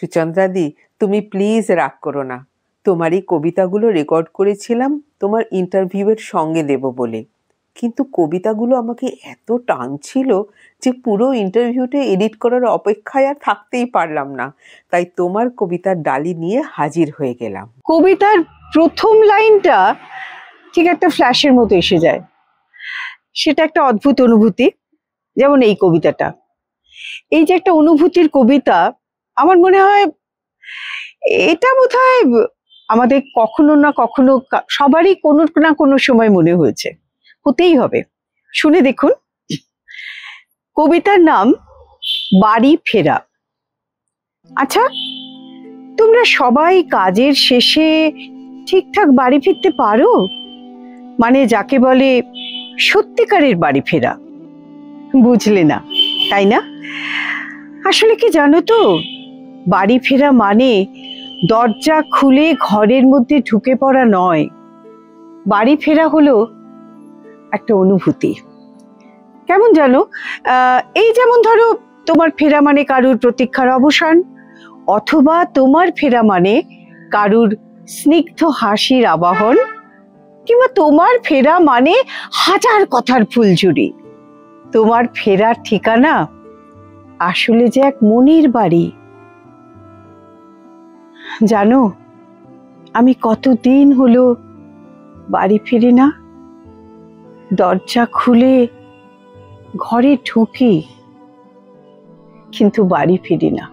সুচন্দ্রাদি, তুমি প্লিজ রাগ করো না। তোমার এই কবিতাগুলো রেকর্ড করেছিলাম তোমার ইন্টারভিউয়ের সঙ্গে দেব বলে, কিন্তু কবিতাগুলো আমাকে এত টানছিল যে পুরো ইন্টারভিউটা এডিট করার অপেক্ষায় আর থাকতেই পারলাম না, তাই তোমার কবিতার ডালি নিয়ে হাজির হয়ে গেলাম। কবিতার প্রথম লাইনটা ঠিক একটা ফ্ল্যাশের মতো এসে যায়, সেটা একটা অদ্ভুত অনুভূতি। যেমন এই কবিতাটা, এই যে একটা অনুভূতির কবিতা, আমার মনে হয় এটা বোধহয় আমাদের কখনো না কখনো সবারই কোনো না কোনো সময় মনে হয়েছে, হতেই হবে। শুনে দেখুন, কবিতার নাম বাড়ি ফেরা। আচ্ছা, তোমরা সবাই কাজের শেষে ঠিকঠাক বাড়ি ফিরতে পারো? মানে যাকে বলে সত্যিকারের বাড়ি ফেরা। বুঝলে না, তাই না? আসলে কি জানো তো, বাড়ি ফেরা মানে দরজা খুলে ঘরের মধ্যে ঢুকে পড়া নয়। বাড়ি ফেরা হলো একটা অনুভূতি। কেমন জানো, এই যেমন ধরো তোমার ফেরা মানে কারুর প্রতীক্ষার অবসান, অথবা তোমার ফেরা মানে কারুর স্নিগ্ধ হাসির আবাহন, কিংবা তোমার ফেরা মানে হাজার কথার ফুলঝুরি। তোমার ফেরার ঠিকানা আসলে যে এক মনের বাড়ি। জানো, আমি কতদিন হলো বাড়ি ফিরি না। দরজা খুলে ঘরে ঢুকি, কিন্তু বাড়ি ফিরি না।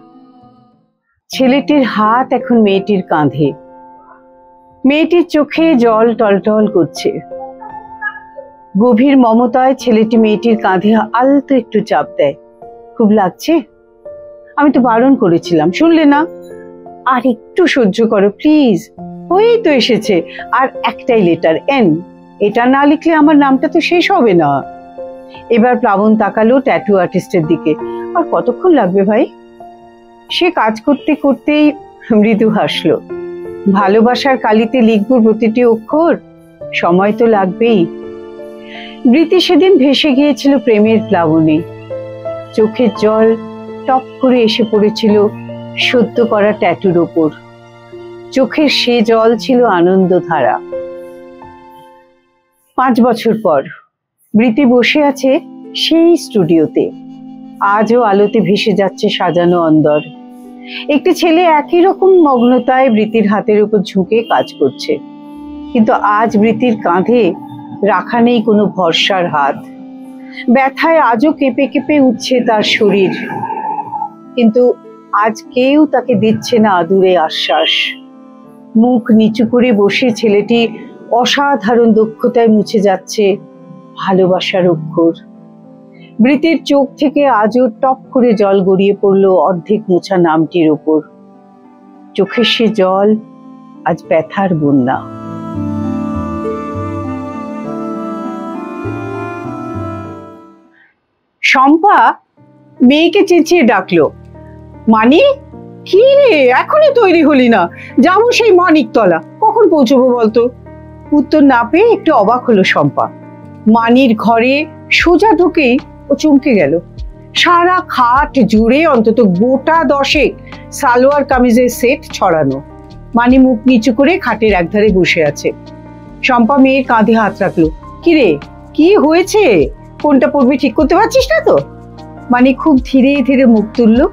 ছেলেটির হাত এখন মেয়েটির কাঁধে, মেয়েটির চোখে জল টলটল করছে। গভীর মমতায় ছেলেটি মেয়েটির কাঁধে আলতো একটু চাপ দেয়। খুব লাগছে? আমি তো বারণ করেছিলাম, শুনলে না। আর একটু সহ্য করো প্লিজ, হয়েই তো এসেছে। আর একটাই লেটার, এন। এটা না লিখলে আমার নামটা তো শেষ হবে না। এবার প্লাবন তাকালো ট্যাটু আর্টিস্টের দিকে। আর কতক্ষণ লাগবে ভাই? সে কাজ করতে করতেই মৃদু হাসলো। ভালোবাসার কালিতে লিখবো প্রতিটি অক্ষর, সময় তো লাগবেই। বৃতি সেদিন ভেসে গিয়েছিল প্রেমের প্লাবনে। চোখের জল টপ করে এসে পড়েছিল সদ্য করা ট্যাটুর ওপর। চোখের সে জল ছিল আনন্দধারা। 5 বছর পর বৃতি বসে আছে সেই স্টুডিওতে। আজও আলোতে ভেসে যাচ্ছে সাজানো অন্দর। একটি ছেলে একই রকম মগ্নতায় বৃতির হাতের উপর ঝুঁকে কাজ করছে, কিন্তু আজ বৃতির কাঁধে রাখা নেই কোনো ভরসার হাত। ব্যথায় আজও কেঁপে কেঁপে উঠছে তার শরীর, কিন্তু আজ কেউ তাকে দিচ্ছে না আদুরে আশ্বাস। মুখ নিচু করে বসে ছেলেটি অসাধারণ দক্ষতায় মুছে যাচ্ছে ভালোবাসার অক্ষর। বৃতির চোখ থেকে আজও টপ করে জল গড়িয়ে পড়ল অর্ধেক মোছা নামটির ওপর। চোখের সে জল আজ ব্যথার বন্যা। শম্পা মেয়েকে চেঁচিয়ে ডাকলো, মানি, কি রে, এখনই তৈরি হলি না? যাবো সেই মানিকতলা, কখন পৌঁছবো বলতো? উত্তর না পেয়ে একটু অবাক হলো শম্পা। মানির ঘরে সোজা ঢুকেই ও চমকে গেল। সারা খাট জুড়ে অন্তত গোটা 10 সালোয়ার কামিজের সেট ছড়ানো। মানি মুখ নিচু করে খাটের একধারে বসে আছে। শম্পা মেয়ের কাঁধে হাত রাখলো। কিরে, কি হয়েছে? কোনটা পরবি ঠিক করতে পারছিস না তো? মানি খুব ধীরে ধীরে মুখ তুললো।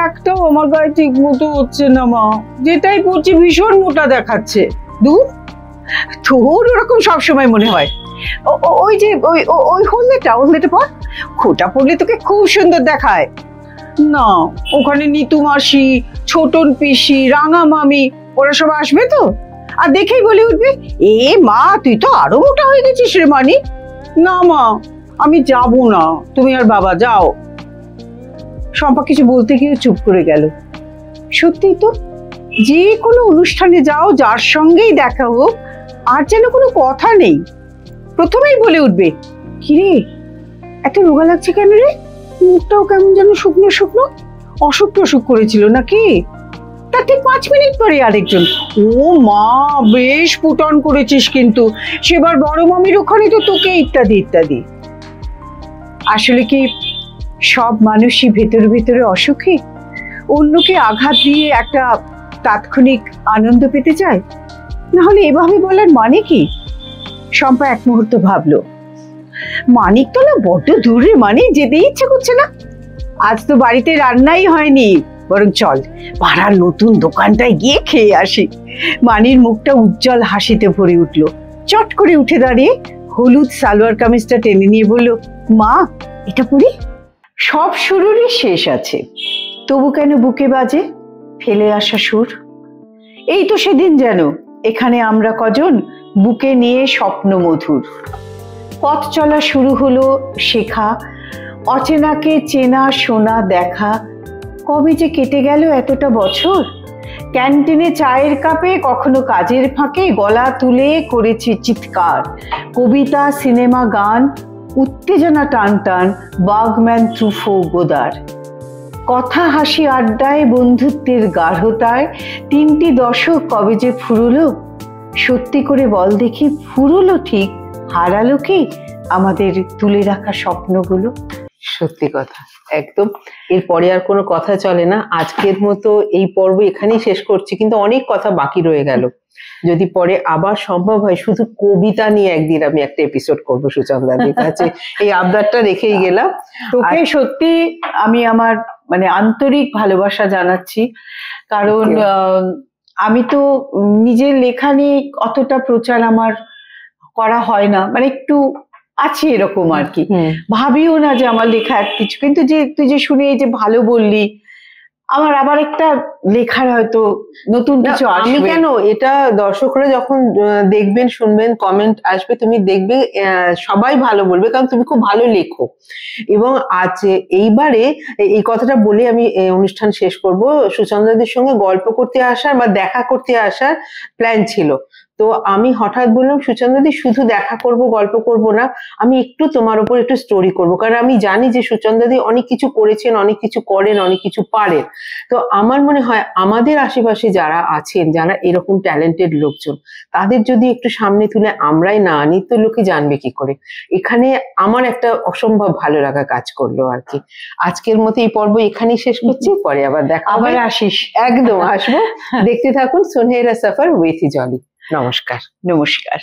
একটাও আমার গায়ে ঠিক মতো হচ্ছে না মা, যেটাই পরছি ভীষণ মোটা দেখাচ্ছে। দূর, তোর ওরকম সবসময় মনে হয়। ওই যে ওই হলদেটা পর, খোটা পরলে তোকে খুব সুন্দর দেখায়। না, ওখানে নিতু মাসি, ছোটন পিসি, রাঙা মামি ওরা সব আসবে তো, আর দেখেই বলে উঠবে, এ মা তুই তো আরো মোটা হয়ে গেছিস রে মানি। না মা, আমি যাব না, তুমি আর বাবা যাও। শম্পা কিছু বলতে গিয়ে চুপ করে গেল। সত্যিই তো, যে কোনো অনুষ্ঠানে যাও, যার সঙ্গেই দেখা হোক, আর যেন কোনো কথা নেই, প্রথমেই বলে উঠবে, কিরে একটা রোগা লাগছে কেন রে? মুখটাও কেমন যেন শুকনো শুকনো, অসুখ টসুখ করেছিল নাকি? তার ঠিক 5 মিনিট পরে আরেকজন, ও মা বেশ পুটন করেছিস কিন্তু, সেবার বড় মামির ওখানে তো তোকে, ইত্যাদি ইত্যাদি। আসলে কি সব মানুষই ভেতরে ভেতরে অসুখী? অন্যকে আঘাত দিয়ে একটা তাৎক্ষণিক আনন্দ পেতে চায়? না হলে এভাবে বলার মানে কি? শম্পা এক মুহূর্ত ভাবলো, মানিকতলা বড্ড দূরে, মানে যেতে ইচ্ছে করছে না। আজ তো বাড়িতে রান্নাই হয়নি, বরং চল পাড়ার নতুন দোকানটায় গিয়ে খেয়ে আসি। মানির মুখটা উজ্জ্বল হাসিতে ভরে উঠলো। চট করে উঠে দাঁড়িয়ে হলুদ সালোয়ার কামিজটা টেনে নিয়ে বলল, মা এটা পরি। সব সুরেরই শেষ আছে, তবু কেন বুকে বাজে ফেলে আসা সুর। এই তো সেদিন যেন এখানে আমরা কজন বুকে নিয়ে স্বপ্ন মধুর। পথ চলা শুরু হলো শেখা, অচেনাকে চেনা শোনা দেখা। কবে যে কেটে গেল এতটা বছর। ক্যান্টিনে চায়ের কাপে, কখনো কাজের ফাঁকে গলা তুলে করেছি চিৎকার। কবিতা, সিনেমা, গান, উত্তেজনা টান টান, বাগম্যান ত্রুফো গোদার। কথা, হাসি, আড্ডায়, বন্ধুত্বের গাঢ়তায় 3টি দশক কবে যে ফুরলো। সত্যি করে বল দেখি, ফুরলো ঠিক, হারালো কি আমাদের তুলে রাখা স্বপ্নগুলো? সত্যি কথা, একদম। এরপরে আর কোনো কথা চলে না। আজকের মতো এই পর্ব এখানেই শেষ করছি, কিন্তু অনেক কথা বাকি রয়ে গেল। যদি পরে আবার সম্ভব হয়, শুধু কবিতা নিয়ে একদিন আমি একটা এপিসোড করবো সুচন্দাদির কাছে। এই আবদারটা রেখেই গেলাম। তোকে সত্যি আমি আমার মানে আন্তরিক ভালোবাসা জানাচ্ছি, কারণ আমি তো নিজের লেখা নিয়ে অতটা প্রচার আমার করা হয় না, মানে একটু আছে এরকম আর কি। ভাবিও না যে আমার লেখা এক কিছু, কিন্তু যে তুই যে শুনে এই যে ভালো বললি, আমার আবার একটা লেখার হয়তো নতুন কিছু আসবে। আমি কেন, এটা দর্শকরা যখন দেখবেন, শুনবেন, কমেন্ট আসবে, তুমি দেখবে সবাই ভালো বলবে, কারণ তুমি খুব ভালো লেখো। এবং আজ এইবারে এই কথাটা বলে আমি অনুষ্ঠান শেষ করব। সুচন্দ্রাদের সঙ্গে গল্প করতে আসার বা দেখা করতে আসার প্ল্যান ছিল, তো আমি হঠাৎ বললাম, সুচন্দ্রাদি শুধু দেখা করব, গল্প করব না, আমি একটু তোমার উপর একটু স্টোরি করব, কারণ আমি জানি যে সুচন্দ্রাদি অনেক কিছু করেছেন, অনেক কিছু করেন, অনেক কিছু পারেন। তো আমার মনে হয় আমাদের আশেপাশে যারা আছেন, যারা এরকম ট্যালেন্টেড লোকজন, তাদের যদি একটু সামনে তুলে আমরাই না আনি, তো লোকে জানবে কি করে। এখানে আমার একটা অসম্ভব ভালো লাগা কাজ করলো আর কি। আজকের মতো এই পর্ব এখানেই শেষ করছি, পরে আবার দেখা হবে। আবার আসিস। একদম আসবো। দেখতে থাকুন সুনহেরা সফর উইথ জলি। নমস্কার। নমস্কার।